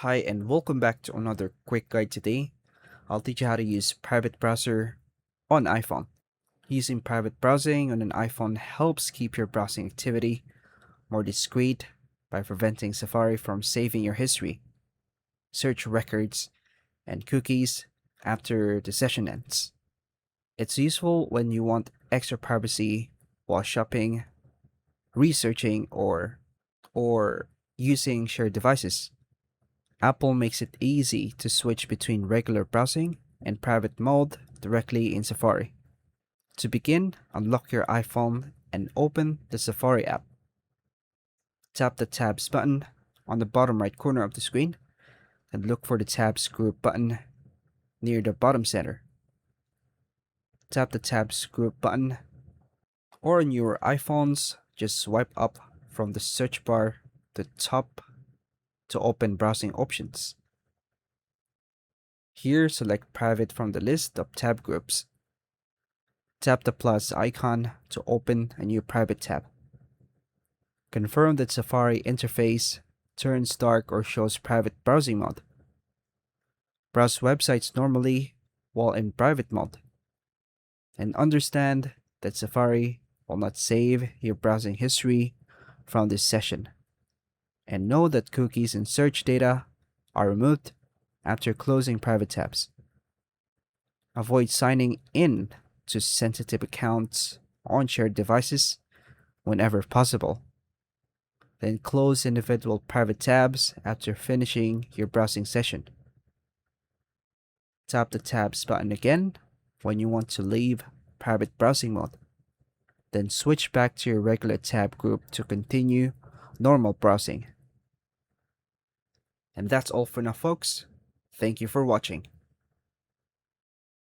Hi and welcome back to another quick guide today. I'll teach you how to use private browser on iPhone. Using private browsing on an iPhone helps keep your browsing activity more discreet by preventing Safari from saving your history, search records, and cookies after the session ends. It's useful when you want extra privacy while shopping, researching, or using shared devices. Apple makes it easy to switch between regular browsing and private mode directly in Safari. To begin, unlock your iPhone and open the Safari app. Tap the Tabs button on the bottom right corner of the screen and look for the Tabs Group button near the bottom center. Tap the Tabs Group button, or on your iPhones, just swipe up from the search bar to the top to open browsing options. Here, select Private from the list of tab groups. Tap the plus icon to open a new private tab. Confirm that Safari interface turns dark or shows private browsing mode. Browse websites normally while in private mode. And understand that Safari will not save your browsing history from this session. And know that cookies and search data are removed after closing private tabs. Avoid signing in to sensitive accounts on shared devices whenever possible. Then close individual private tabs after finishing your browsing session. Tap the Tabs button again when you want to leave private browsing mode. Then switch back to your regular tab group to continue normal browsing. And that's all for now, folks. Thank you for watching.